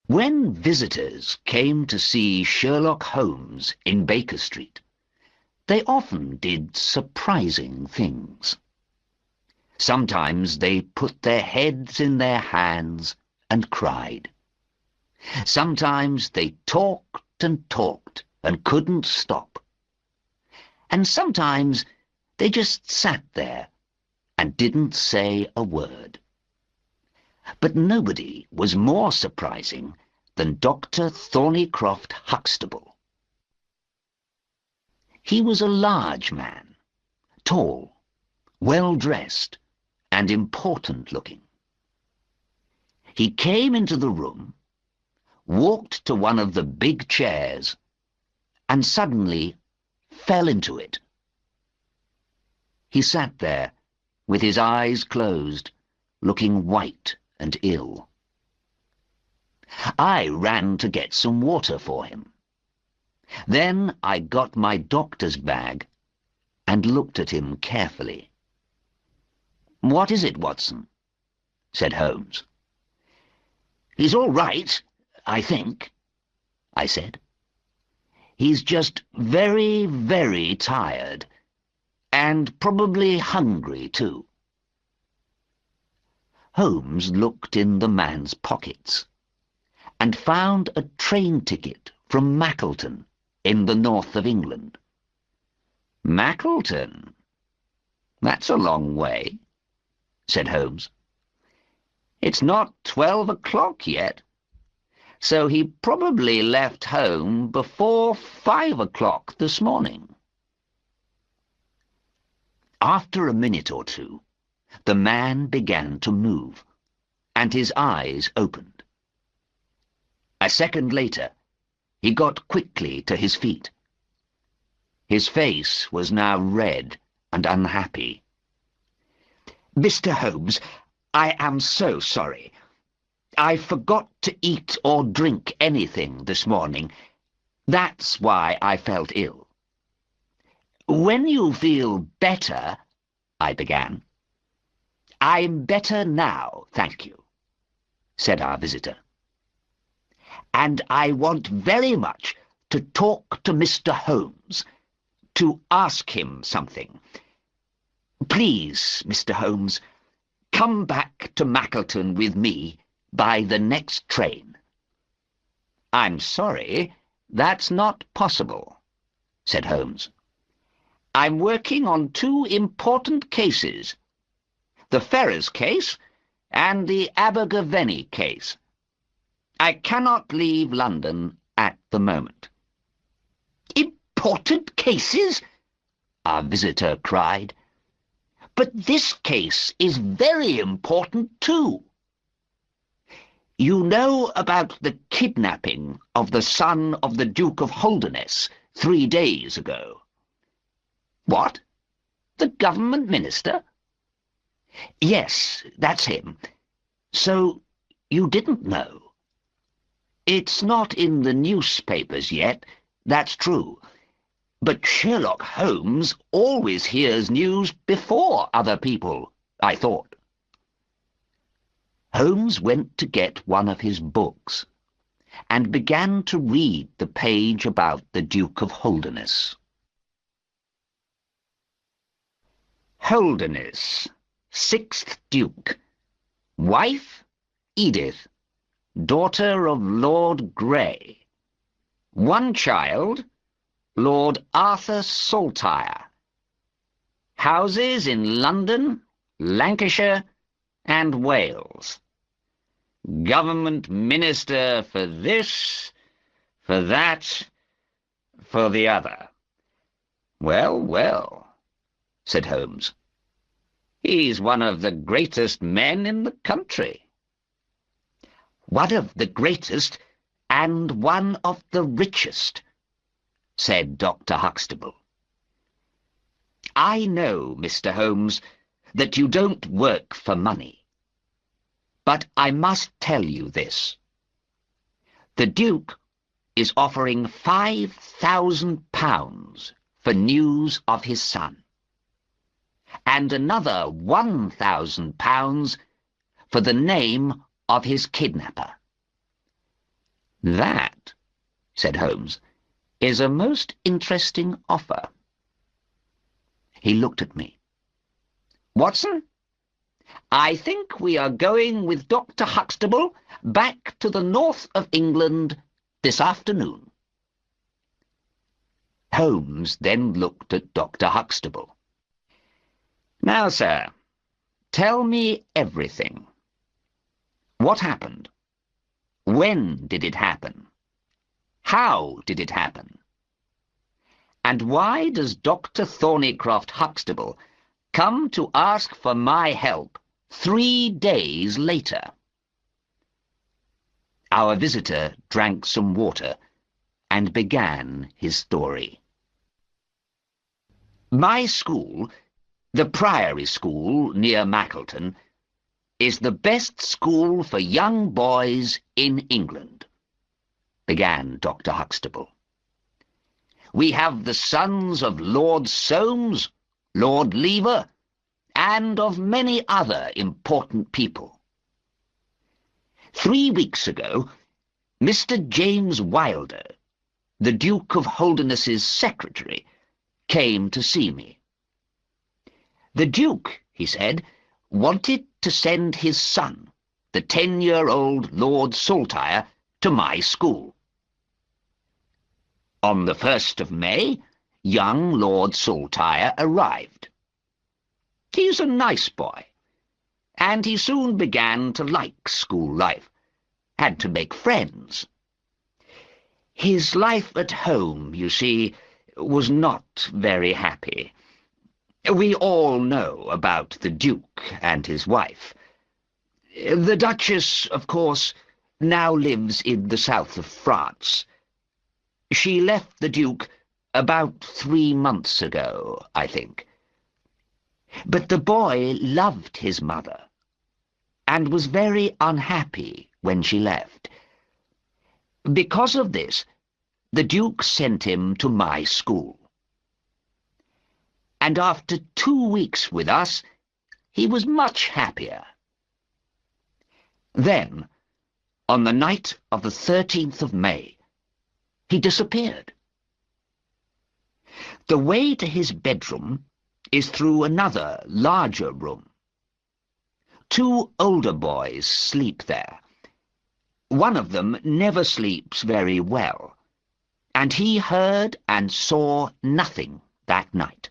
When visitors came to see Sherlock Holmes in Baker Street, they often did surprising things. Sometimes they put their heads in their hands and cried. Sometimes they talked and couldn't stop. And sometimes they just sat there and didn't say a word. But nobody was more surprising than Dr. Thornycroft Huxtable. He was a large man, tall, well-dressed, and important-looking. He came into the room, walked to one of the big chairs, and suddenly fell into it. He sat there, with his eyes closed, looking white and ill. I ran to get some water for him. Then I got my doctor's bag and looked at him carefully. "What is it, Watson?" said Holmes. "He's all right, I think," I said. "He's just very, very tired, and probably hungry, too." Holmes looked in the man's pockets and found a train ticket from Mackleton in the north of England. "Mackleton? That's a long way," said Holmes. "It's not 12 o'clock yet, so he probably left home before 5 o'clock this morning." After a minute or two, the man began to move, and his eyes opened. A second later, he got quickly to his feet. His face was now red and unhappy. "Mr. Holmes, I am so sorry. I forgot to eat or drink anything this morning. That's why I felt ill." "When you feel better," I began. "I'm better now, thank you," said our visitor. "And I want very much to talk to Mr. Holmes, to ask him something. Please, Mr. Holmes, come back to Mackleton with me by the next train." "I'm sorry, that's not possible," said Holmes. "I'm working on two important cases, the Ferrers case and the Abergavenny case. I cannot leave London at the moment." "Important cases?" our visitor cried. "But this case is very important too. You know about the kidnapping of the son of the Duke of Holderness 3 days ago?" "What? The government minister?" "Yes, that's him. So you didn't know. It's not in the newspapers yet, that's true. But Sherlock Holmes always hears news before other people, I thought." Holmes went to get one of his books and began to read the page about the Duke of Holderness. Holderness, 6th Duke. Wife, Edith, daughter of Lord Grey. One child, Lord Arthur Saltire. Houses in London, Lancashire, and Wales. Government minister for this, for that, for the other. "Well, well," said Holmes. "He's one of the greatest men in the country." "One of the greatest and one of the richest," said Dr. Huxtable. "I know, Mr. Holmes, that you don't work for money. But I must tell you this. The Duke is offering £5,000 for news of his son, and another £1,000 for the name of his kidnapper. "That," said Holmes, "is a most interesting offer." He looked at me. "Watson, I think we are going with Dr. Huxtable back to the north of England this afternoon." Holmes then looked at Dr. Huxtable. "Now, sir, tell me everything. What happened? When did it happen? How did it happen? And why does Dr. Thornycroft Huxtable come to ask for my help 3 days later?" Our visitor drank some water and began his story. "My school, the Priory School near Mackleton, is the best school for young boys in England," began Dr. Huxtable. "We have the sons of Lord Soames, Lord Lever, and of many other important people. 3 weeks ago, Mr. James Wilder, the Duke of Holderness's secretary, came to see me. The Duke, he said, wanted to send his son, the 10-year-old Lord Saltire, to my school. On the 1st of May, young Lord Saltire arrived. He's a nice boy, and he soon began to like school life, had to make friends. His life at home, you see, was not very happy. We all know about the Duke and his wife. The Duchess, of course, now lives in the south of France. She left the Duke about 3 months ago, I think. But the boy loved his mother, and was very unhappy when she left. Because of this, the Duke sent him to my school. And after 2 weeks with us, he was much happier. Then, on the night of the 13th of May, he disappeared. The way to his bedroom is through another, larger room. 2 older boys sleep there. One of them never sleeps very well, and he heard and saw nothing that night.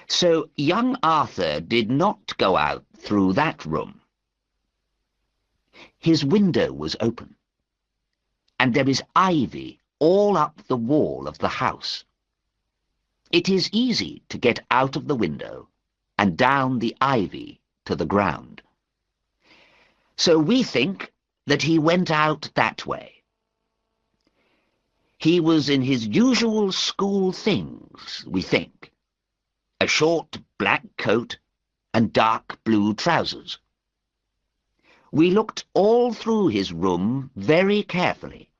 So young Arthur did not go out through that room. His window was open, and there is ivy all up the wall of the house. It is easy to get out of the window and down the ivy to the ground. So we think that he went out that way. He was in his usual school things, we think. A short black coat and dark blue trousers. We looked all through his room very carefully,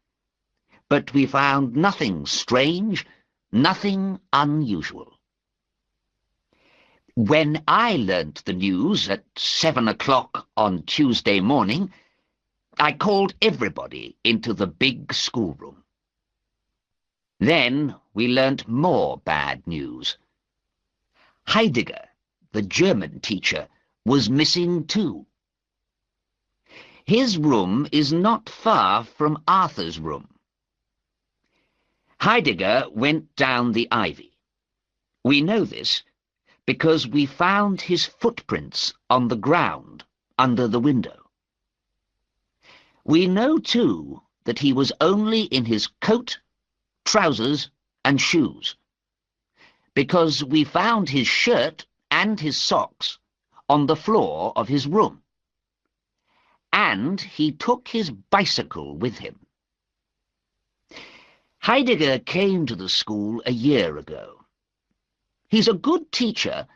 but we found nothing strange, nothing unusual. When I learnt the news at 7 o'clock on Tuesday morning, I called everybody into the big schoolroom. Then we learnt more bad news. Heidegger, the German teacher, was missing too. His room is not far from Arthur's room. Heidegger went down the ivy. We know this because we found his footprints on the ground under the window. We know, too, that he was only in his coat, trousers, and shoes, because we found his shirt and his socks on the floor of his room. And he took his bicycle with him. Heidegger came to the school a year ago. He's a good teacher,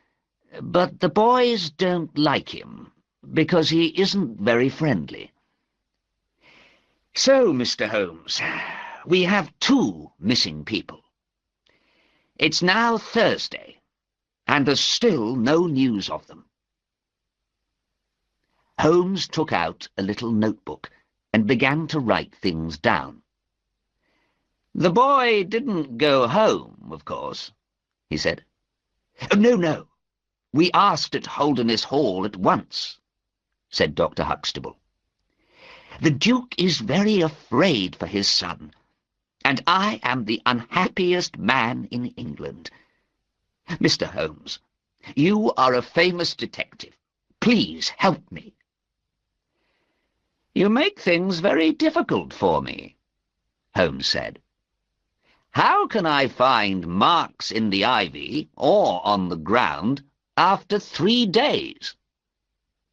but the boys don't like him, because he isn't very friendly. So, Mr. Holmes, we have 2 missing people. It's now Thursday, and there's still no news of them. Holmes took out a little notebook and began to write things down. "The boy didn't go home, of course," he said. "Oh, no, no. We asked at Holderness Hall at once," said Dr. Huxtable. "The Duke is very afraid for his son, and I am the unhappiest man in England. Mr. Holmes, you are a famous detective. Please help me." "You make things very difficult for me," Holmes said. "How can I find marks in the ivy or on the ground after 3 days?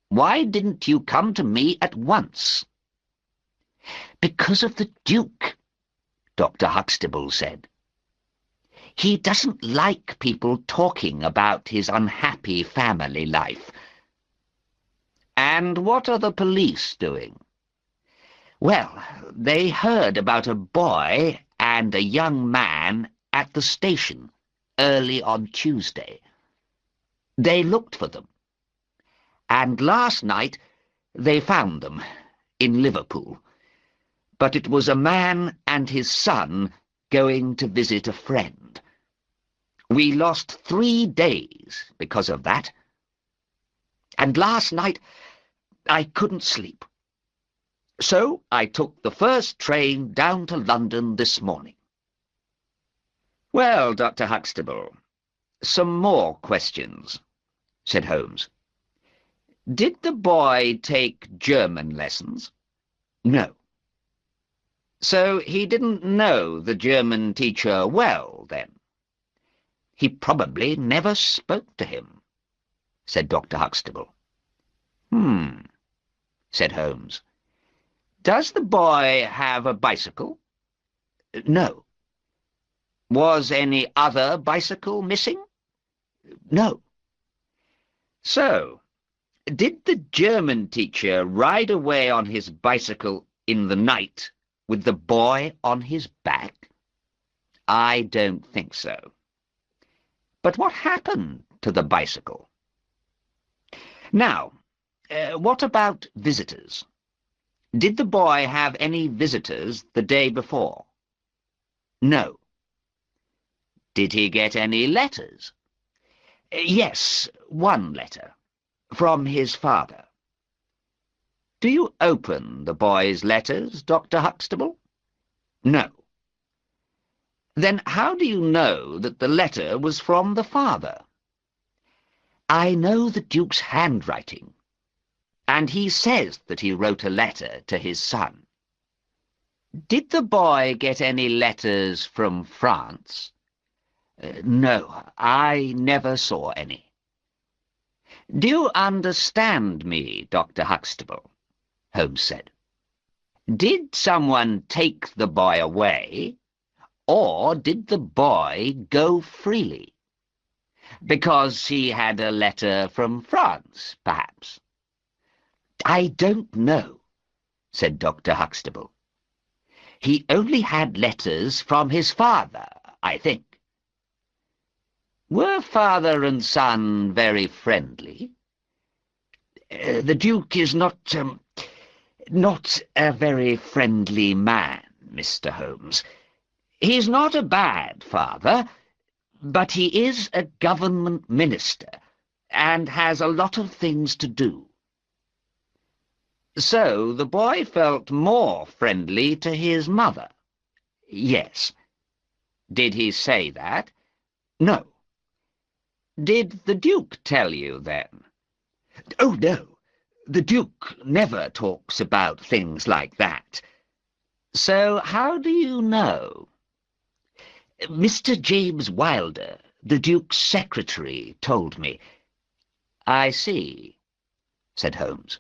Why didn't you come to me at once?" "Because of the Duke," Dr. Huxtable said. "He doesn't like people talking about his unhappy family life." "And what are the police doing?" "Well, they heard about a boy and a young man at the station early on Tuesday. They looked for them, and last night they found them in Liverpool. But it was a man and his son going to visit a friend. We lost 3 days because of that. And last night I couldn't sleep. So I took the first train down to London this morning." "Well, Dr. Huxtable, some more questions," said Holmes. "Did the boy take German lessons?" "No." "So he didn't know the German teacher well, then?" "He probably never spoke to him," said Dr. Huxtable. Said Holmes. "Does the boy have a bicycle?" "No." "Was any other bicycle missing?" "No." "So, did the German teacher ride away on his bicycle in the night with the boy on his back?" "I don't think so." "But what happened to the bicycle?" "Now, what about visitors? Did the boy have any visitors the day before?" "No." "Did he get any letters?" "Yes, one letter. From his father." "Do you open the boy's letters, Dr. Huxtable?" "No." "Then how do you know that the letter was from the father?" "I know the Duke's handwriting, and he says that he wrote a letter to his son." "Did the boy get any letters from France?" "No, I never saw any." "Do you understand me, Dr. Huxtable?" Holmes said. "Did someone take the boy away, or did the boy go freely? Because he had a letter from France, perhaps?" "I don't know," said Dr. Huxtable. "He only had letters from his father, I think." "Were father and son very friendly?" "The Duke is not a very friendly man, Mr. Holmes. He's not a bad father, but he is a government minister, and has a lot of things to do." "So the boy felt more friendly to his mother?" "Yes." "Did he say that?" "No." "Did the Duke tell you, then?" "Oh, no. The Duke never talks about things like that." "So how do you know?" "Mr. James Wilder, the Duke's secretary, told me." "I see," said Holmes.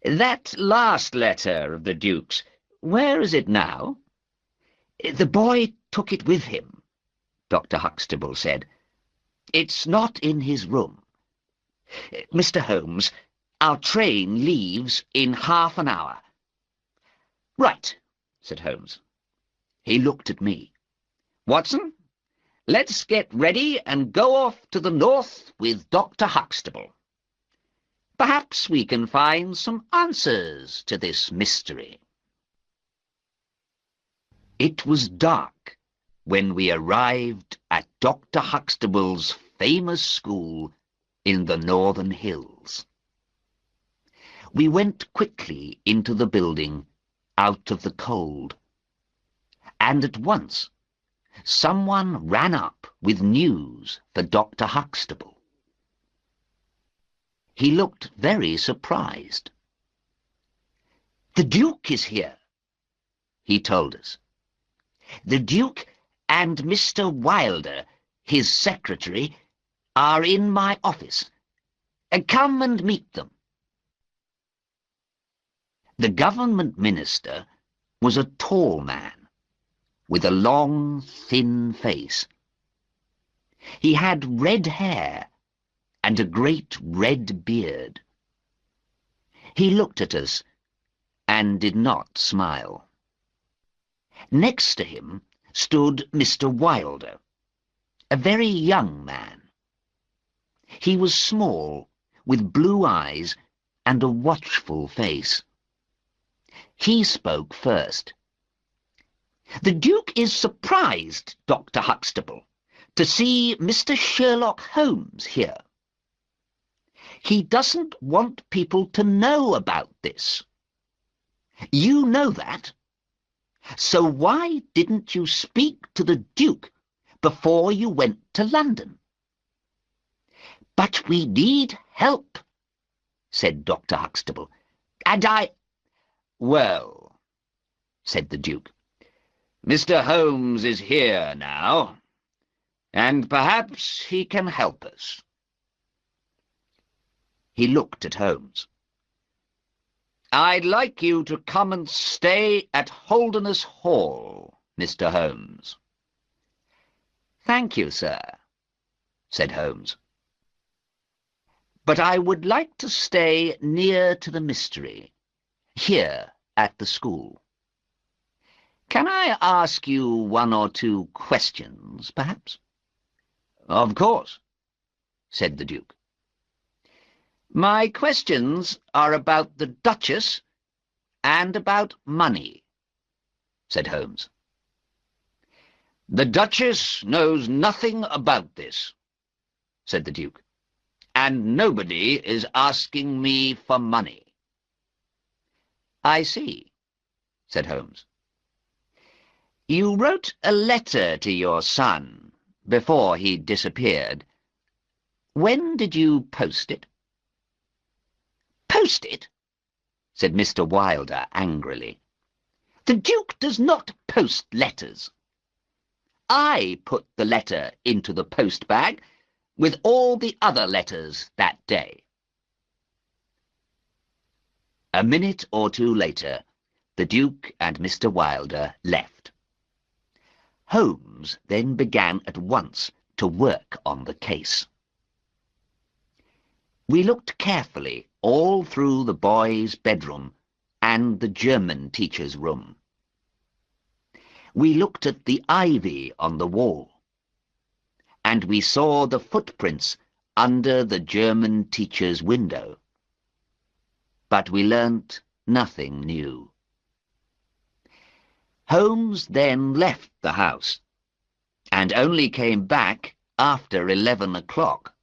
"That last letter of the Duke's, where is it now?" "The boy took it with him," Dr. Huxtable said. "It's not in his room. Mr. Holmes, our train leaves in half an hour." "Right," said Holmes. He looked at me. "Watson, let's get ready and go off to the north with Dr. Huxtable." Perhaps we can find some answers to this mystery. It was dark when we arrived at Dr. Huxtable's famous school in the Northern Hills. We went quickly into the building out of the cold, and at once someone ran up with news for Dr. Huxtable. He looked very surprised. "The Duke is here," he told us. "The Duke and Mr. Wilder, his secretary, are in my office. Come and meet them." The government minister was a tall man with a long, thin face. He had red hair and a great red beard. He looked at us and did not smile. Next to him stood Mr. Wilder, a very young man. He was small, with blue eyes and a watchful face. He spoke first. "The Duke is surprised, Dr. Huxtable, to see Mr. Sherlock Holmes here. He doesn't want people to know about this. You know that. So why didn't you speak to the Duke before you went to London?" "But we need help," said Dr. Huxtable, "and I—" "Well," said the Duke, "Mr. Holmes is here now, and perhaps he can help us." He looked at Holmes. "I'd like you to come and stay at Holderness Hall, Mr. Holmes." "Thank you, sir," said Holmes. "But I would like to stay near to the mystery, here at the school. Can I ask you one or two questions, perhaps?" "Of course," said the Duke. "My questions are about the Duchess and about money," said Holmes. "The Duchess knows nothing about this," said the Duke, "and nobody is asking me for money." "I see," said Holmes. "You wrote a letter to your son before he disappeared. When did you post it?" "Post it?" said Mr. Wilder angrily. "The Duke does not post letters. I put the letter into the post-bag with all the other letters that day." A minute or two later, the Duke and Mr. Wilder left. Holmes then began at once to work on the case. We looked carefully all through the boy's bedroom and the German teacher's room. We looked at the ivy on the wall, and we saw the footprints under the German teacher's window. But we learnt nothing new. Holmes then left the house, and only came back after 11 o'clock.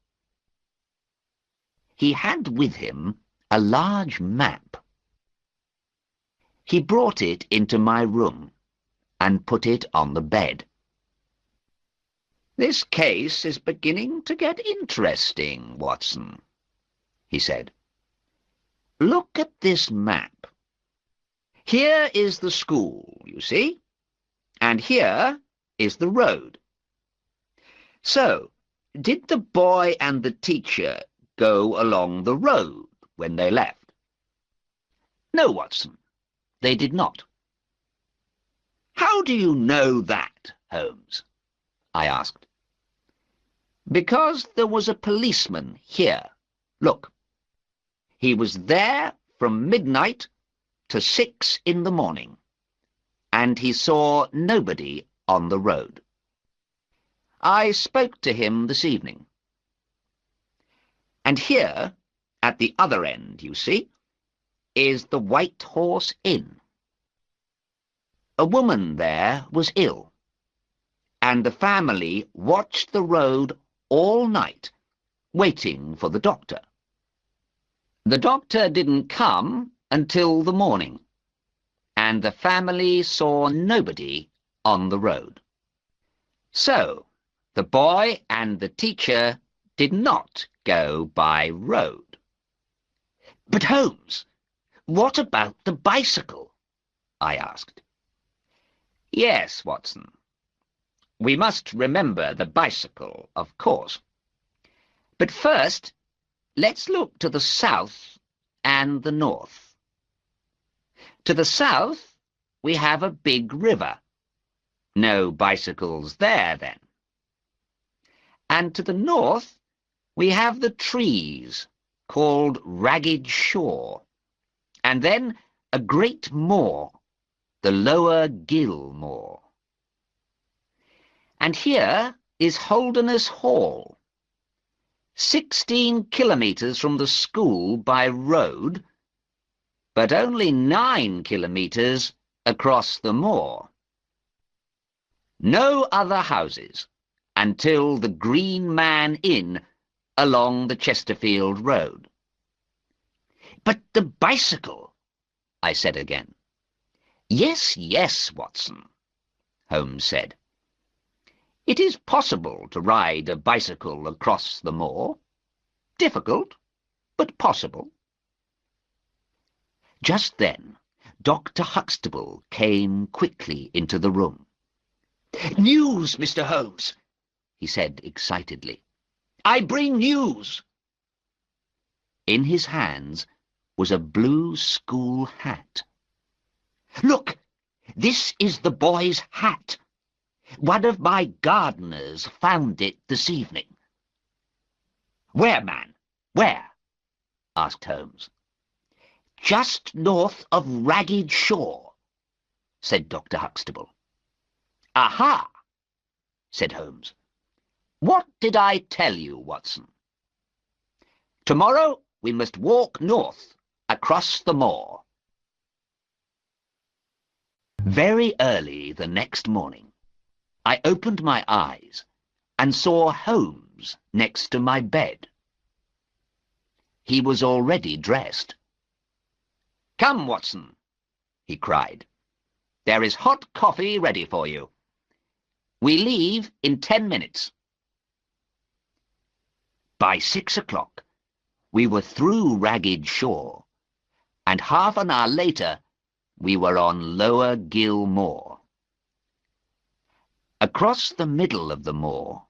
He had with him a large map. He brought it into my room and put it on the bed. "This case is beginning to get interesting, Watson," he said. "Look at this map. Here is the school, you see, and here is the road. So, did the boy and the teacher go along the road when they left?" "No, Watson, they did not." "How do you know that, Holmes?" I asked. "Because there was a policeman here. Look. He was there from midnight to 6 in the morning, and he saw nobody on the road. I spoke to him this evening. And here At the other end, you see, is the White Horse Inn. A woman there was ill, and the family watched the road all night, waiting for the doctor. The doctor didn't come until the morning, and the family saw nobody on the road. So, the boy and the teacher did not go by road. But Holmes, what about the bicycle? I asked. Yes, Watson. We must remember the bicycle, of course. But first, let's look to the south and the north. To the south, we have a big river. No bicycles there, then. And to the north, we have the trees, called Ragged Shaw, and then a great moor, the Lower Gill Moor. And here is Holderness Hall, 16 kilometres from the school by road, but only 9 kilometres across the moor. No other houses until the Green Man Inn along the Chesterfield Road. But the bicycle, I said again. Yes, yes, Watson, Holmes said. It is possible to ride a bicycle across the moor. Difficult, but possible. Just then, Dr. Huxtable came quickly into the room. "News, Mr. Holmes," he said excitedly. "I bring news." In his hands was a blue school hat. "Look, this is the boy's hat. One of my gardeners found it this evening." "Where, man? Where?" asked Holmes. "Just north of Ragged Shaw," said Dr. Huxtable. "Aha!" said Holmes. "What did I tell you, Watson? Tomorrow we must walk north, across the moor." Very early the next morning, I opened my eyes and saw Holmes next to my bed. He was already dressed. "Come, Watson," he cried. "There is hot coffee ready for you. We leave in 10 minutes. By 6 o'clock, we were through Ragged Shaw, and half an hour later, we were on Lower Gill Moor. Across the middle of the moor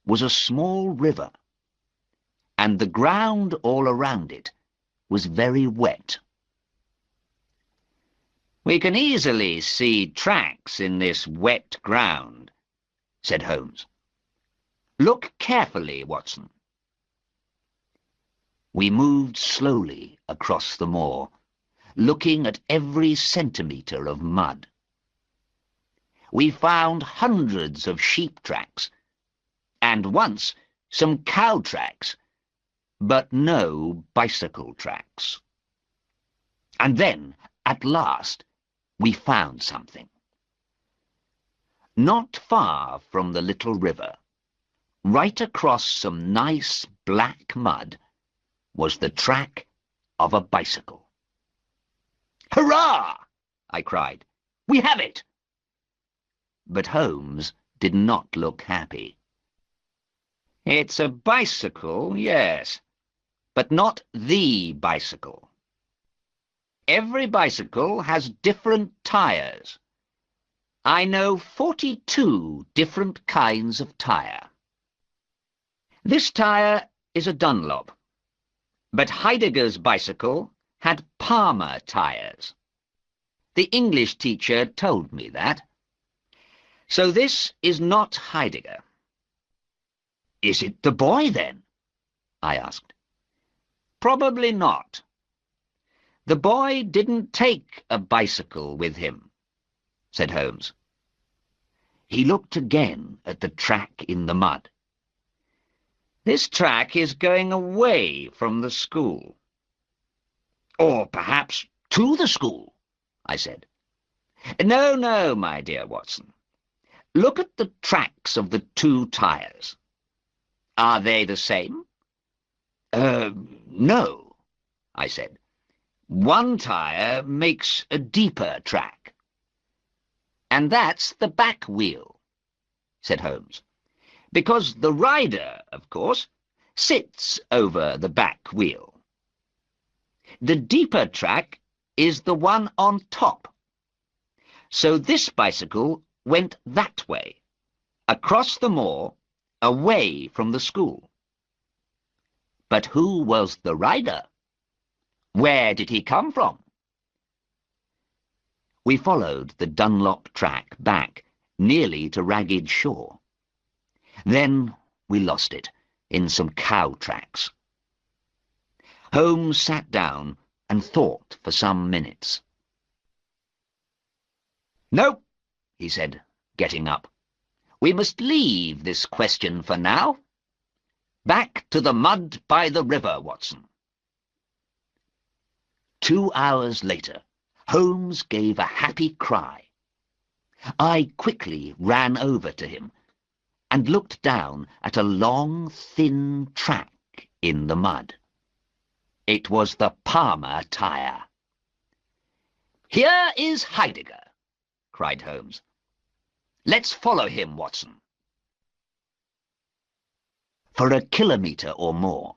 was a small river, and the ground all around it was very wet. "We can easily see tracks in this wet ground," said Holmes. "Look carefully, Watson." We moved slowly across the moor, looking at every centimetre of mud. We found hundreds of sheep tracks, and once some cow tracks, but no bicycle tracks. And then, at last, we found something. Not far from the little river, right across some nice black mud, was the track of a bicycle. "Hurrah!" I cried. "We have it!" But Holmes did not look happy. "It's a bicycle, yes, but not the bicycle. Every bicycle has different tires. I know 42 different kinds of tire. This tire is a Dunlop, but Heidegger's bicycle had Palmer tires. The English teacher told me that. So this is not Heidegger." "Is it the boy, then?" I asked. "Probably not. The boy didn't take a bicycle with him," said Holmes. He looked again at the track in the mud. This track is going away from the school. Or perhaps to the school, I said. No, no, my dear Watson. Look at the tracks of the two tires. Are they the same? No, I said. One tire makes a deeper track. And that's the back wheel, said Holmes, because the rider, of course, sits over the back wheel. The deeper track is the one on top. So this bicycle went that way, across the moor, away from the school. But who was the rider? Where did he come from? We followed the Dunlop track back, nearly to Ragged Shaw. Then we lost it in some cow tracks. Holmes sat down and thought for some minutes. "No," he said, getting up. "We must leave this question for now. Back to the mud by the river, Watson." 2 hours later, Holmes gave a happy cry. I quickly ran over to him and looked down at a long, thin track in the mud. It was the Palmer tire. "Here is Heidegger," cried Holmes. "Let's follow him, Watson." For a kilometre or more,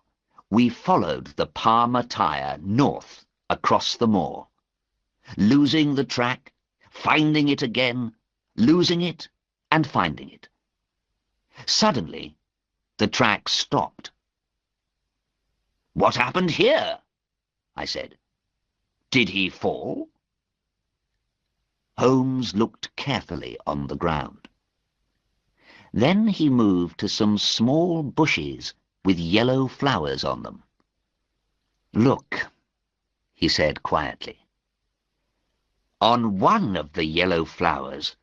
we followed the Palmer tire north across the moor, losing the track, finding it again, losing it and finding it. Suddenly, the track stopped. "What happened here?" I said. "Did he fall?" Holmes looked carefully on the ground. Then he moved to some small bushes with yellow flowers on them. "Look," he said quietly. On one of the yellow flowers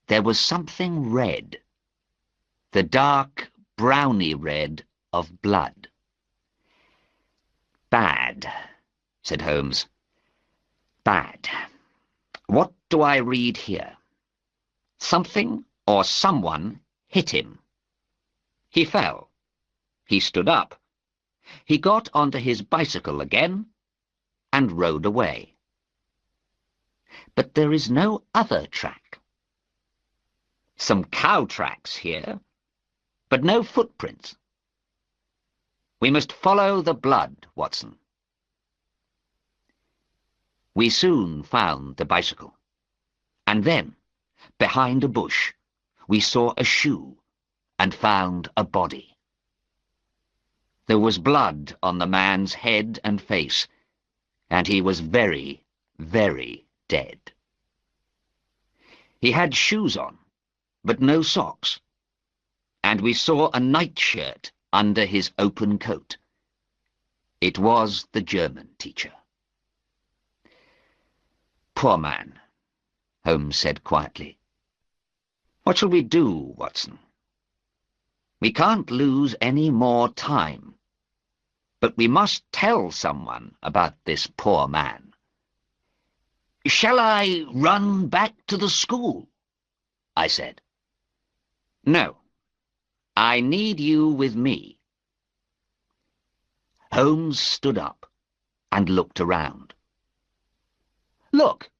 there was something red, the dark browny red of blood. "Bad," said Holmes. "Bad. What do I read here? Something or someone hit him. He fell. He stood up. He got onto his bicycle again and rode away. But there is no other track. Some cow tracks here, but no footprints. We must follow the blood, Watson." We soon found the bicycle, and then, behind a bush, we saw a shoe and found a body. There was blood on the man's head and face, and he was very, very dead. He had shoes on, but no socks, and we saw a nightshirt under his open coat. It was the German teacher. "Poor man," Holmes said quietly. "What shall we do, Watson? We can't lose any more time, but we must tell someone about this poor man." "Shall I run back to the school?" I said. "No. I need you with me." Holmes stood up and looked around. "Look,"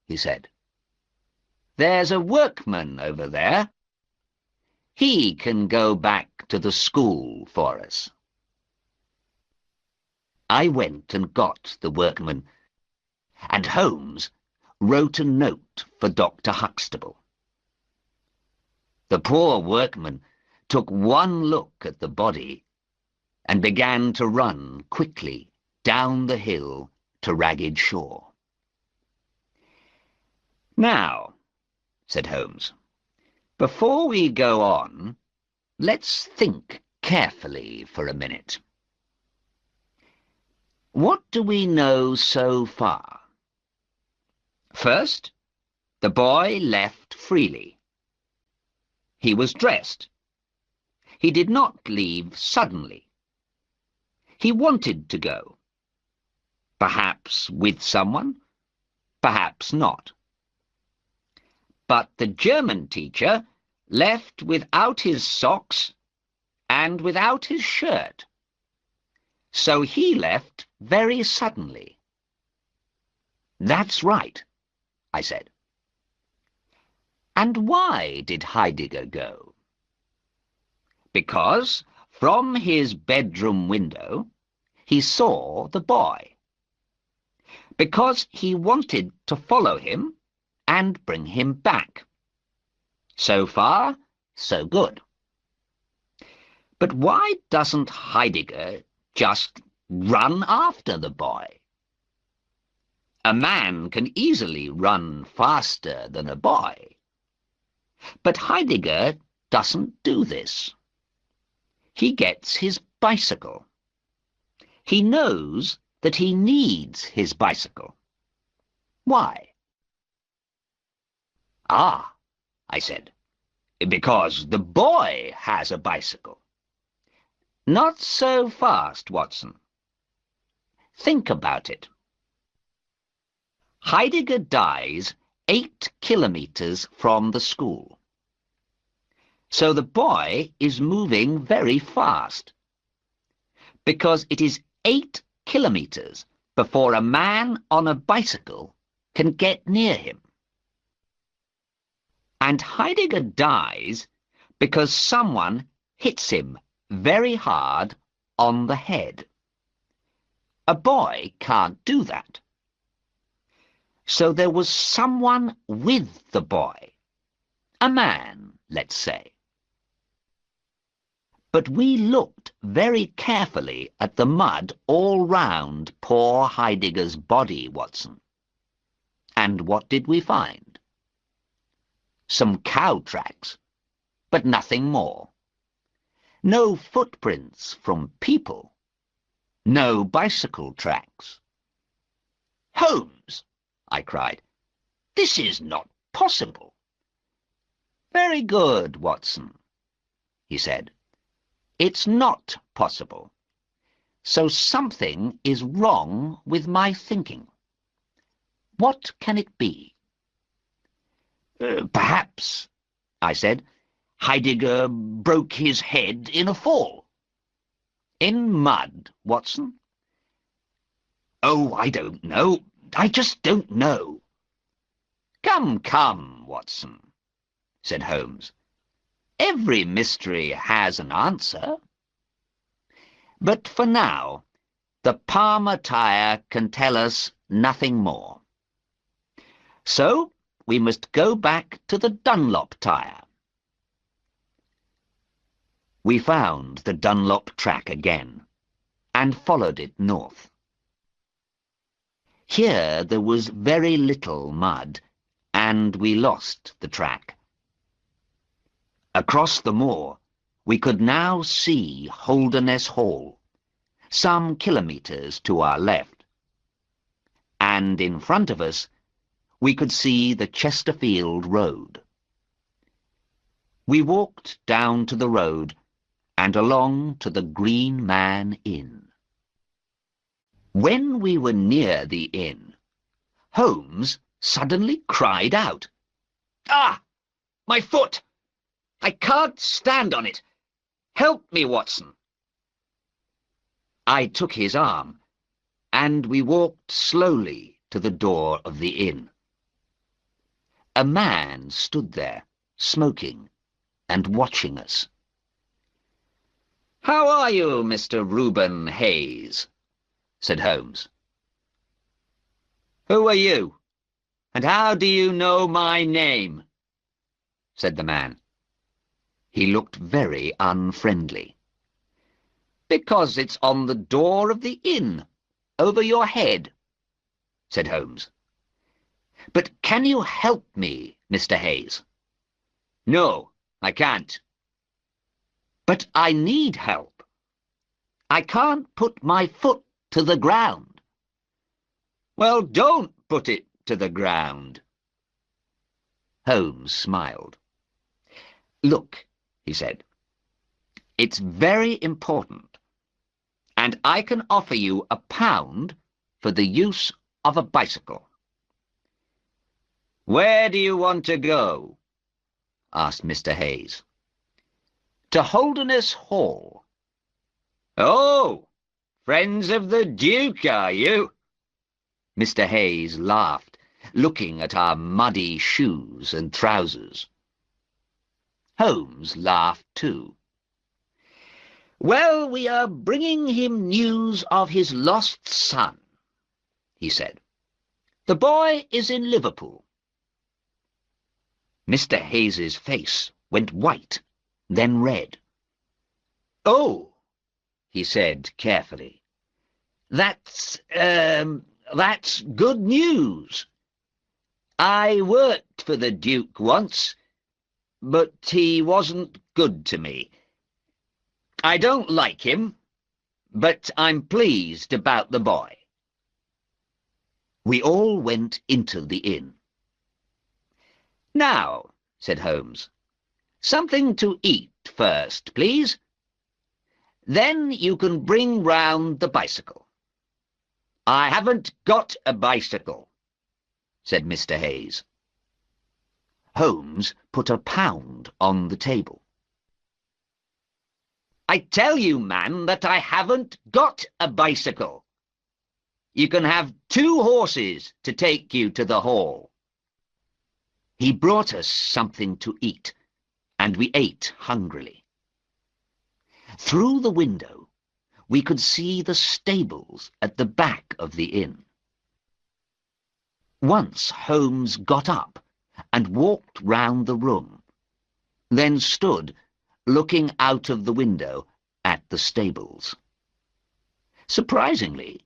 he said. "There's a workman over there. He can go back to the school for us." I went and got the workman, and Holmes wrote a note for Dr. Huxtable. The poor workman took one look at the body and began to run quickly down the hill to Ragged Shaw. "Now," said Holmes, "before we go on, let's think carefully for a minute. What do we know so far? First, the boy left freely. He was dressed. He did not leave suddenly. He wanted to go. Perhaps with someone, perhaps not. But the German teacher left without his socks and without his shirt. So he left very suddenly. That's right, I said. And why did Heidegger go? Because from his bedroom window he saw the boy. Because he wanted to follow him and bring him back. So far, so good. But why doesn't Heidegger just run after the boy? A man can easily run faster than a boy. But Heidegger doesn't do this. He gets his bicycle. He knows that he needs his bicycle. Why? Ah, I said, because the boy has a bicycle. Not so fast, Watson. Think about it. Heidegger dies 8 kilometers from the school. So the boy is moving very fast, because it is 8 kilometers before a man on a bicycle can get near him. And Heidegger dies because someone hits him very hard on the head. A boy can't do that. So there was someone with the boy. A man, let's say. But we looked very carefully at the mud all round poor Heidegger's body, Watson. And what did we find? Some cow tracks, but nothing more. No footprints from people. No bicycle tracks. Holmes, I cried, this is not possible. Very good, Watson, he said. It's not possible. So something is wrong with my thinking. What can it be? Perhaps, I said, Heidegger broke his head in a fall. In mud, Watson? Oh, I don't know. I just don't know. Come, come, Watson, said Holmes. Every mystery has an answer. But for now, the Palmer tire can tell us nothing more. So we must go back to the Dunlop tire. We found the Dunlop track again and followed it north. Here there was very little mud, and we lost the track. Across the moor, we could now see Holderness Hall, some kilometres to our left. And in front of us, we could see the Chesterfield Road. We walked down to the road and along to the Green Man Inn. When we were near the inn, Holmes suddenly cried out, "Ah! My foot! I can't stand on it! Help me, Watson!" I took his arm, and we walked slowly to the door of the inn. A man stood there, smoking and watching us. "How are you, Mr. Reuben Hayes?" said Holmes. "Who are you, and how do you know my name?" said the man. He looked very unfriendly. "Because it's on the door of the inn, over your head," said Holmes. "But can you help me, Mr. Hayes?" "No, I can't." "But I need help. I can't put my foot to the ground." "Well, don't put it to the ground." Holmes smiled. "Look," he said, It's very important, and I can offer you £1 for the use of a bicycle." "Where do you want to go?" asked Mr. Hayes. "To Holderness Hall." "Oh, friends of the Duke, are you?" Mr. Hayes laughed, looking at our muddy shoes and trousers. Holmes laughed too. "Well, we are bringing him news of his lost son," he said. "The boy is in Liverpool." Mr. Hayes's face went white, then red. "Oh," he said carefully. That's good news. I worked for the Duke once, but he wasn't good to me. I don't like him, but I'm pleased about the boy." We all went into the inn. "Now," said Holmes, "something to eat first, please. Then you can bring round the bicycle." "I haven't got a bicycle," said Mr. Hayes. Holmes put £1 on the table. "I tell you, man, that I haven't got a bicycle. You can have 2 horses to take you to the hall." He brought us something to eat, and we ate hungrily. Through the window, we could see the stables at the back of the inn. Once Holmes got up and walked round the room, then stood looking out of the window at the stables. Surprisingly,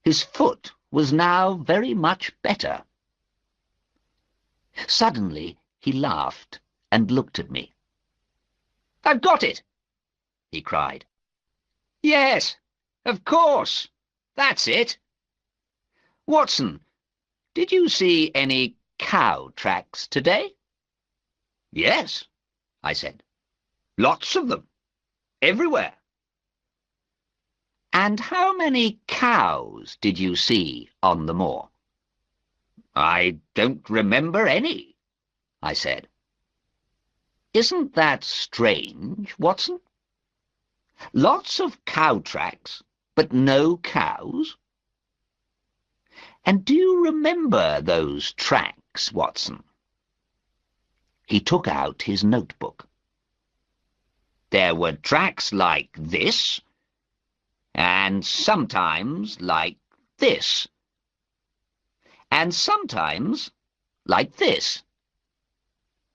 his foot was now very much better. Suddenly he laughed and looked at me. "I've got it!" he cried. "Yes, of course, that's it. Watson, did you see any cow tracks today?" "Yes," I said. "Lots of them. Everywhere." "And how many cows did you see on the moor?" "I don't remember any," I said. "Isn't that strange, Watson? Lots of cow tracks, but no cows? And do you remember those tracks, Watson?" He took out his notebook. "There were tracks like this, and sometimes like this, and sometimes like this.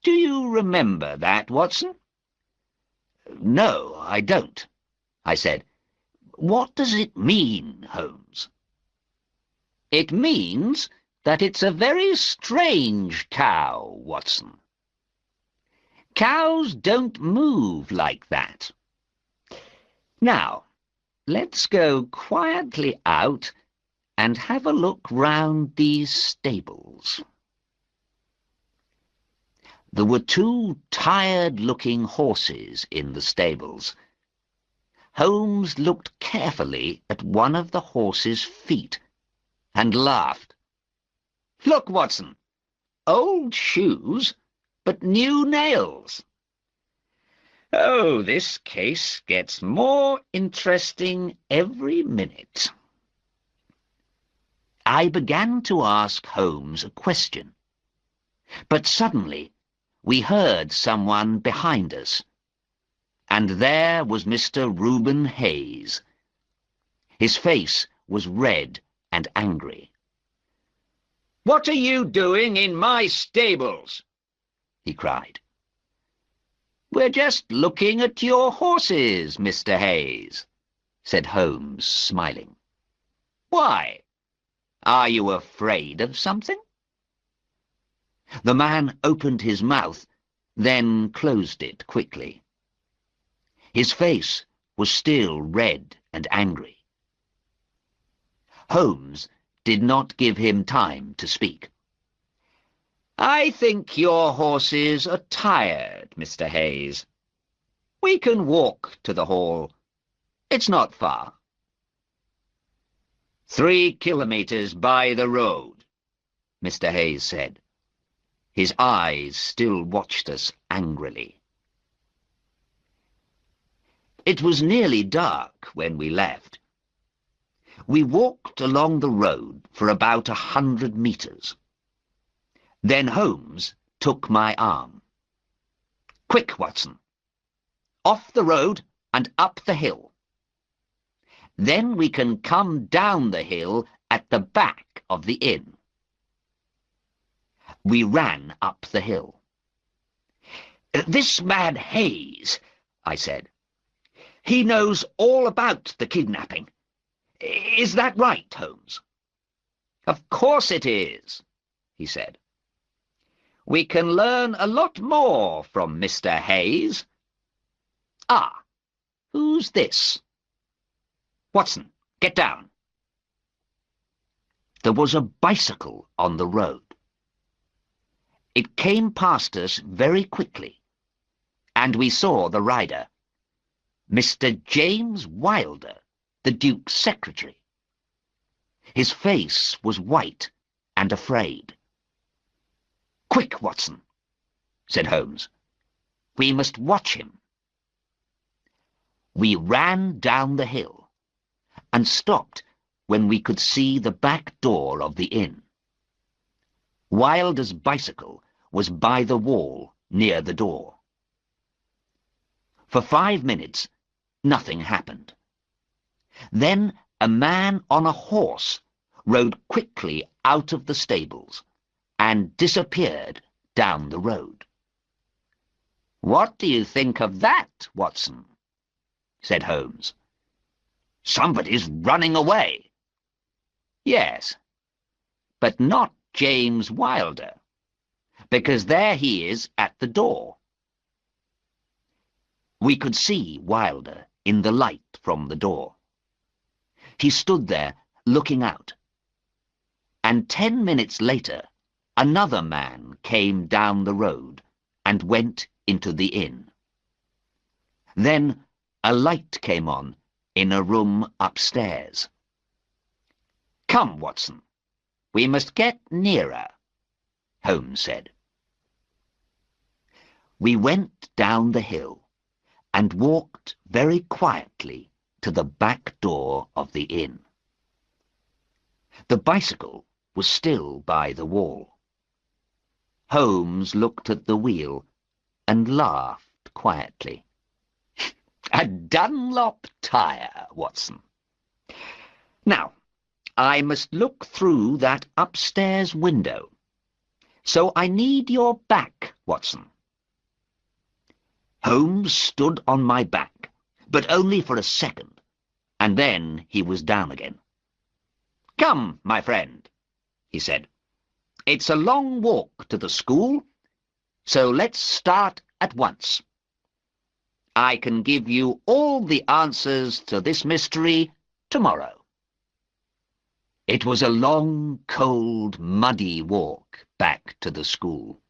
Do you remember that, Watson?" "No, I don't," I said. "What does it mean, Holmes?" "It means that it's a very strange cow, Watson. Cows don't move like that. Now, let's go quietly out and have a look round these stables." There were 2 tired-looking horses in the stables. Holmes looked carefully at one of the horse's feet and laughed. "Look, Watson, old shoes, but new nails. Oh, this case gets more interesting every minute." I began to ask Holmes a question, but suddenly we heard someone behind us, and there was Mr. Reuben Hayes. His face was red and angry. "What are you doing in my stables?" he cried. "We're just looking at your horses, Mr. Hayes," said Holmes, smiling. "Why? Are you afraid of something?" The man opened his mouth, then closed it quickly. His face was still red and angry. Holmes did not give him time to speak. "I think your horses are tired, Mr. Hayes. We can walk to the hall. It's not far. 3 kilometers by the road, Mr. Hayes said. His eyes still watched us angrily. It was nearly dark when we left. We walked along the road for about 100 meters. Then Holmes took my arm. Quick, Watson. Off the road and up the hill. Then we can come down the hill at the back of the inn. We ran up the hill. This man Hayes, I said. He knows all about the kidnapping. Is that right, Holmes? Of course it is, he said. We can learn a lot more from Mr. Hayes. Ah, who's this? Watson, get down. There was a bicycle on the road. It came past us very quickly, and we saw the rider, Mr. James Wilder, the Duke's secretary. His face was white and afraid. Quick, Watson, said Holmes. We must watch him. We ran down the hill and stopped when we could see the back door of the inn. Wilder's bicycle was by the wall near the door. For 5 minutes, nothing happened. Then a man on a horse rode quickly out of the stables and disappeared down the road. What do you think of that, Watson? Said Holmes. Somebody's running away. Yes, but not James Wilder, because there he is at the door. We could see Wilder in the light from the door. He stood there looking out, and 10 minutes later another man came down the road and went into the inn. Then a light came on in a room upstairs. Come, Watson, we must get nearer, Holmes said. We went down the hill and walked very quietly to the back door of the inn. The bicycle was still by the wall. Holmes looked at the wheel and laughed quietly. A Dunlop tire, Watson. Now, I must look through that upstairs window. So I need your back, Watson. Holmes stood on my back, but only for a second, and then he was down again. Come, my friend, he said. It's a long walk to the school, so let's start at once. I can give you all the answers to this mystery tomorrow. It was a long, cold, muddy walk back to the school.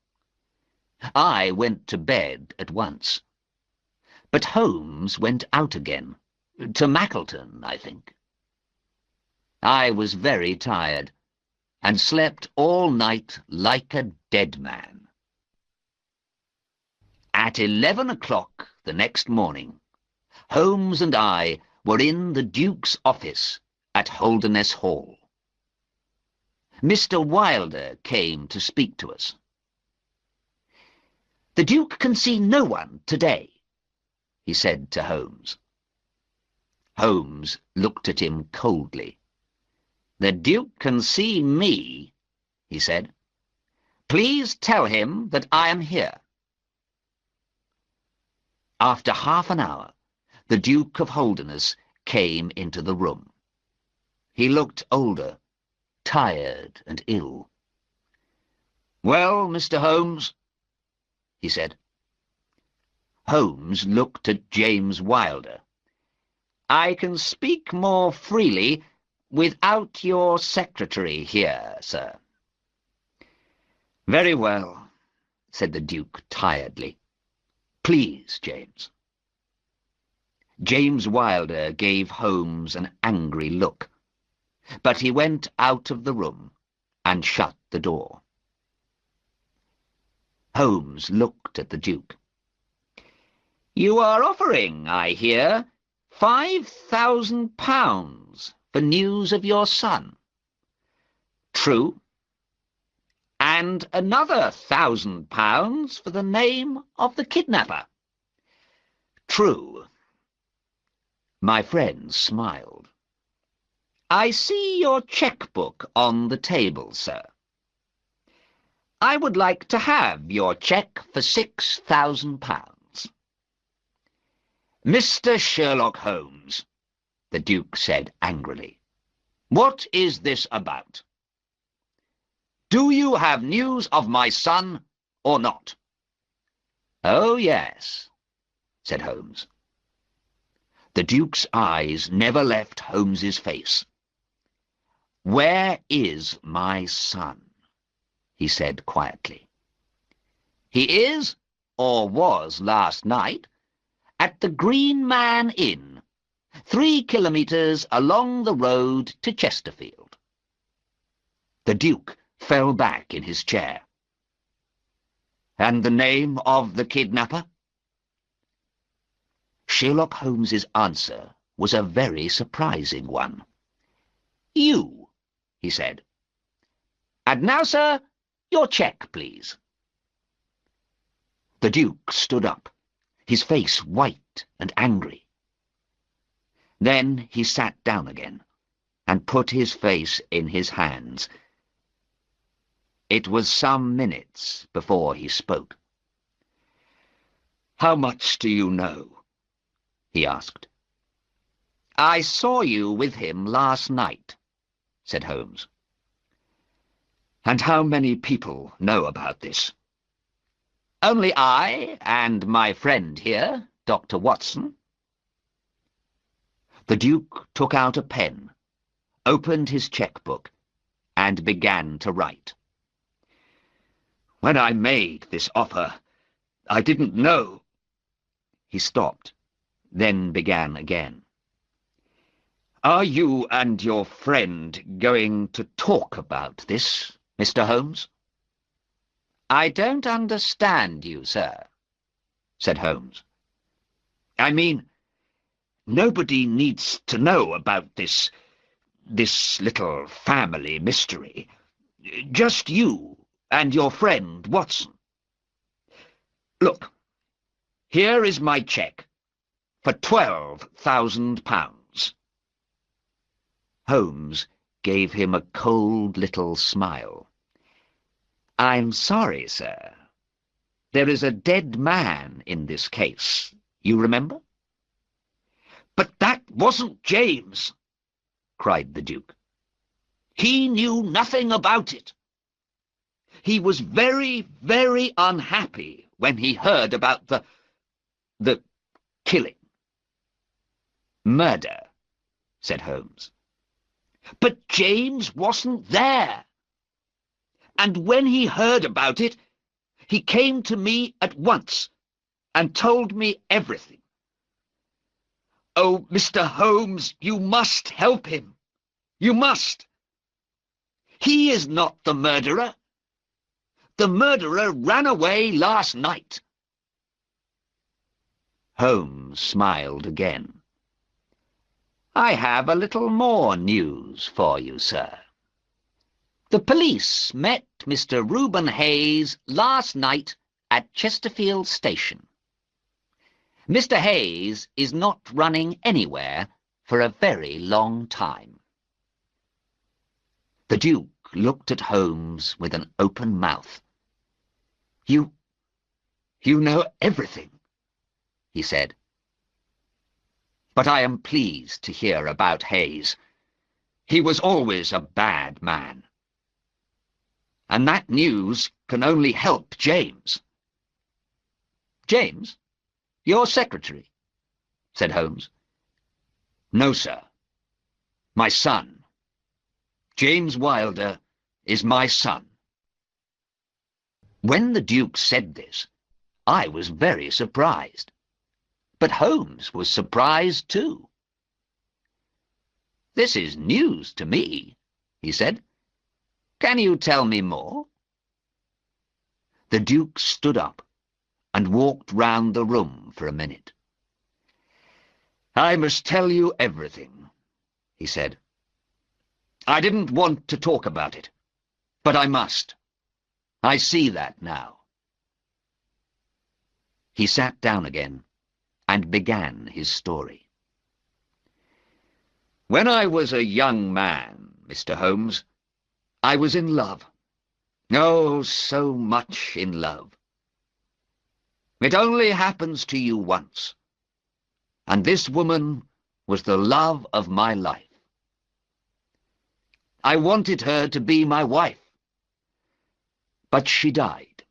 I went to bed at once, but Holmes went out again, to Mackleton, I think. I was very tired, and slept all night like a dead man. At 11 o'clock the next morning, Holmes and I were in the Duke's office at Holderness Hall. Mr. Wilder came to speak to us. The Duke can see no one today, he said to Holmes. Holmes looked at him coldly. The Duke can see me, he said. Please tell him that I am here. After half an hour, the Duke of Holderness came into the room. He looked older, tired and ill. Well, Mr. Holmes, he said. Holmes looked at James Wilder. I can speak more freely without your secretary here, sir. Very well, said the Duke tiredly. Please, James. James Wilder gave Holmes an angry look, but he went out of the room and shut the door. Holmes looked at the Duke. "You are offering, I hear, £5,000 for news of your son. True? And another £1,000 for the name of the kidnapper. True." My friend smiled. "I see your cheque-book on the table, sir. I would like to have your cheque for £6,000. "Mr. Sherlock Holmes," the Duke said angrily, "what is this about? Do you have news of my son or not?" "Oh, yes," said Holmes. The Duke's eyes never left Holmes's face. "Where is my son?" he said quietly. "He is, or was last night, at the Green Man Inn, 3 kilometres along the road to Chesterfield." The Duke fell back in his chair. "And the name of the kidnapper?" Sherlock Holmes's answer was a very surprising one. "You," he said. "And now, sir, your cheque, please." The Duke stood up, his face white and angry. Then he sat down again and put his face in his hands. It was some minutes before he spoke. "How much do you know?" he asked. "I saw you with him last night," said Holmes. "And how many people know about this?" "Only I and my friend here, Dr. Watson." The Duke took out a pen, opened his cheque-book, and began to write. "When I made this offer, I didn't know—" He stopped, then began again. "Are you and your friend going to talk about this, Mr. Holmes?" "I don't understand you, sir," said Holmes. "I mean, nobody needs to know about this little family mystery. Just you and your friend Watson. Look, here is my cheque for £12,000. Holmes gave him a cold little smile. "I'm sorry, sir. There is a dead man in this case, you remember?" "But that wasn't James!" cried the Duke. "He knew nothing about it. He was very, very unhappy when he heard about the killing." "Murder," said Holmes. "But James wasn't there. And when he heard about it, he came to me at once and told me everything. Oh, Mr. Holmes, you must help him. You must. He is not the murderer. The murderer ran away last night." Holmes smiled again. "I have a little more news for you, sir. The police met Mr. Reuben Hayes last night at Chesterfield Station. Mr. Hayes is not running anywhere for a very long time." The Duke looked at Holmes with an open mouth. You know everything," he said. "But I am pleased to hear about Hayes. He was always a bad man. And that news can only help James." "James? Your secretary?" said Holmes. "No, sir. My son. James Wilder is my son." When the Duke said this, I was very surprised. But Holmes was surprised too. "This is news to me," he said. "Can you tell me more?" The Duke stood up and walked round the room for a minute. "I must tell you everything," he said. "I didn't want to talk about it, but I must. I see that now." He sat down again and began his story. "When I was a young man, Mr. Holmes, I was in love. Oh, so much in love. It only happens to you once. And this woman was the love of my life. I wanted her to be my wife. But she died.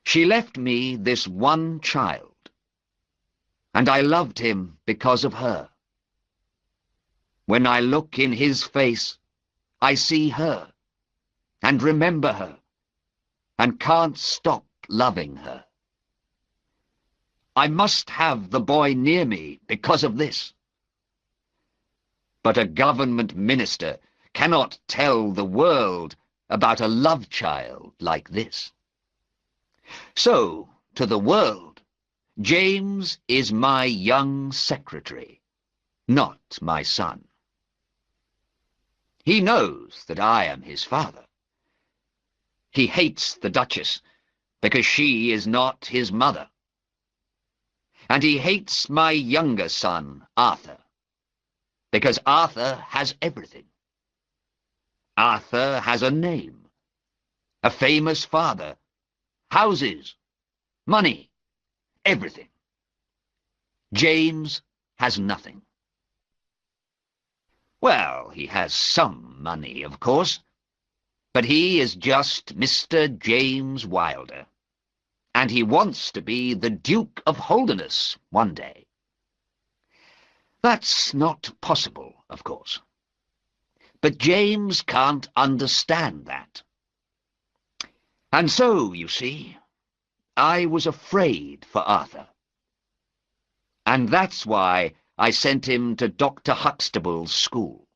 She left me this one child, and I loved him because of her. When I look in his face, I see her, and remember her, and can't stop loving her. I must have the boy near me because of this. But a government minister cannot tell the world about a love child like this. So, to the world, James is my young secretary, not my son. He knows that I am his father. He hates the Duchess because she is not his mother. And he hates my younger son, Arthur, because Arthur has everything. Arthur has a name, a famous father, houses, money, everything. James has nothing. Well, he has some money, of course, but he is just Mr. James Wilder. And he wants to be the Duke of Holderness one day. That's not possible, of course. But James can't understand that. And so, you see, I was afraid for Arthur. And that's why I sent him to Dr. Huxtable's school.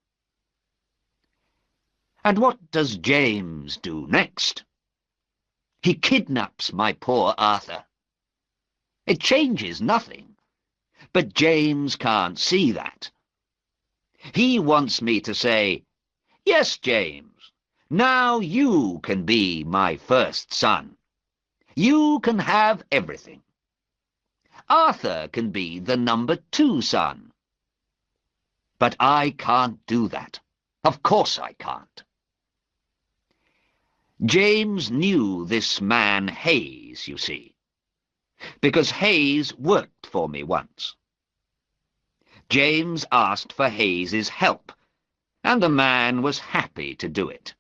And what does James do next? He kidnaps my poor Arthur. It changes nothing, but James can't see that. He wants me to say, "Yes, James, now you can be my first son. You can have everything. Arthur can be the number 2 son." But I can't do that. Of course I can't. James knew this man Hayes, you see, because Hayes worked for me once. James asked for Hayes's help, and the man was happy to do it.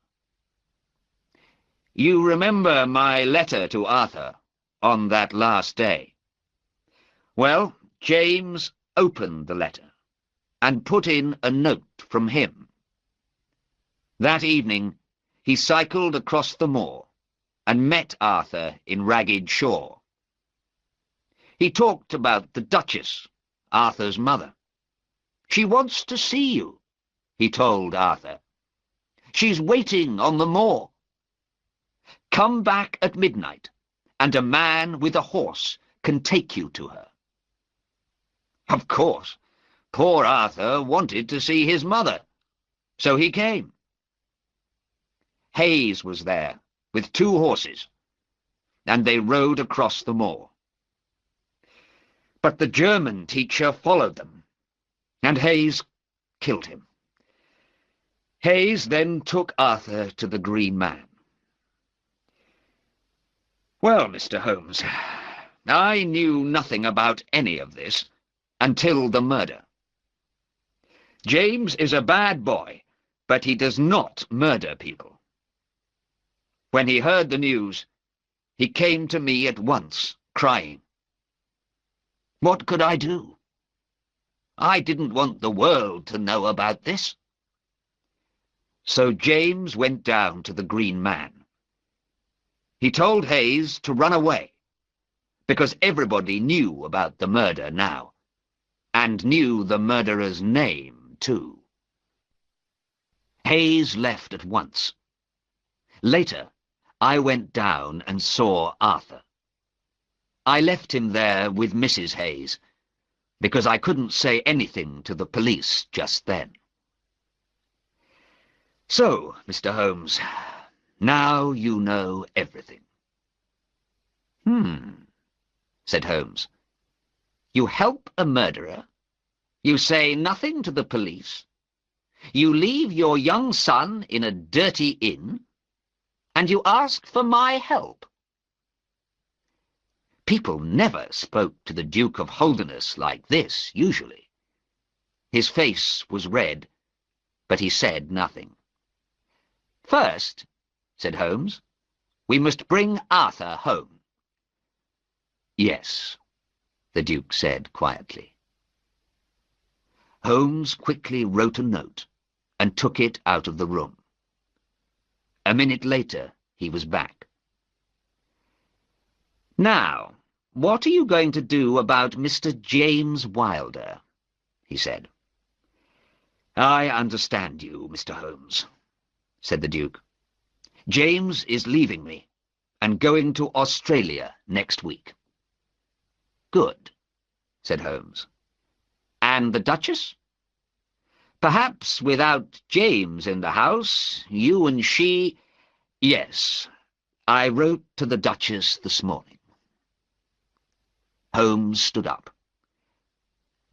You remember my letter to Arthur on that last day? Well, James opened the letter and put in a note from him. That evening, he cycled across the moor and met Arthur in Ragged Shaw. He talked about the Duchess, Arthur's mother. "She wants to see you," he told Arthur. "She's waiting on the moor. Come back at midnight, and a man with a horse can take you to her." Of course, poor Arthur wanted to see his mother, so he came. Hayes was there, with 2 horses, and they rode across the moor. But the German teacher followed them, and Hayes killed him. Hayes then took Arthur to the Green Man. Well, Mr. Holmes, I knew nothing about any of this until the murder. James is a bad boy, but he does not murder people. When he heard the news, he came to me at once, crying. What could I do? I didn't want the world to know about this. So James went down to the Green Man. He told Hayes to run away, because everybody knew about the murder now, and knew the murderer's name, too. Hayes left at once. Later, I went down and saw Arthur. I left him there with Mrs. Hayes, because I couldn't say anything to the police just then. So, Mr. Holmes, now you know everything. Said Holmes. You help a murderer. You say nothing to the police. You leave your young son in a dirty inn, and you ask for my help. People never spoke to the Duke of Holderness like this, usually. His face was red, but he said nothing. First, said Holmes, we must bring Arthur home. Yes, the Duke said quietly. Holmes quickly wrote a note and took it out of the room. A minute later, he was back. Now, what are you going to do about Mr. James Wilder? He said. I understand you, Mr. Holmes, said the Duke. James is leaving me and going to Australia next week. Good, said Holmes. And the Duchess? Perhaps without James in the house, you and she... Yes, I wrote to the Duchess this morning. Holmes stood up.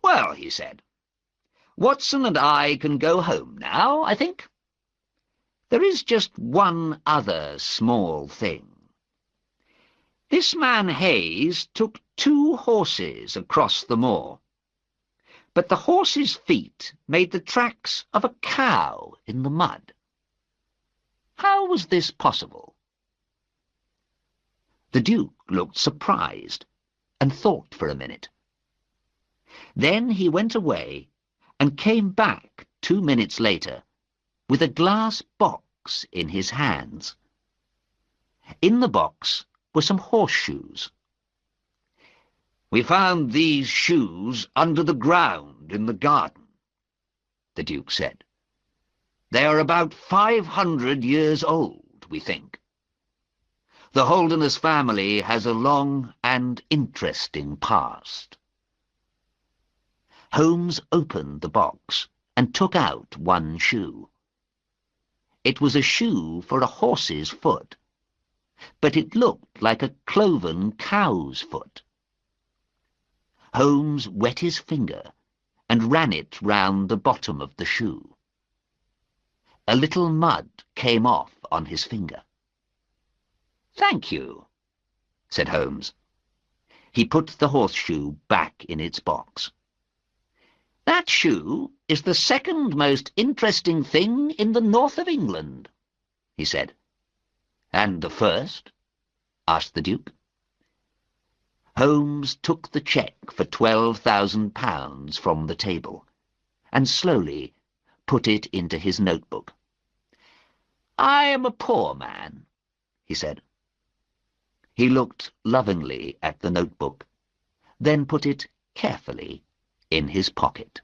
Well, he said, Watson and I can go home now, I think. There is just one other small thing. This man Hayes took 2 horses across the moor, but the horses' feet made the tracks of a cow in the mud. How was this possible? The Duke looked surprised and thought for a minute. Then he went away and came back 2 minutes later with a glass box in his hands. In the box were some horseshoes. We found these shoes under the ground in the garden, the Duke said. They are about 500 years old, we think. The Holderness family has a long and interesting past. Holmes opened the box and took out one shoe. It was a shoe for a horse's foot, but it looked like a cloven cow's foot. Holmes wet his finger and ran it round the bottom of the shoe. A little mud came off on his finger. Thank you, said Holmes. He put the horseshoe back in its box. That shoe is the second most interesting thing in the north of England, he said. And the first? Asked the Duke. Holmes took the cheque for £12,000 from the table and slowly put it into his notebook. I am a poor man, he said. He looked lovingly at the notebook, then put it carefully in his pocket.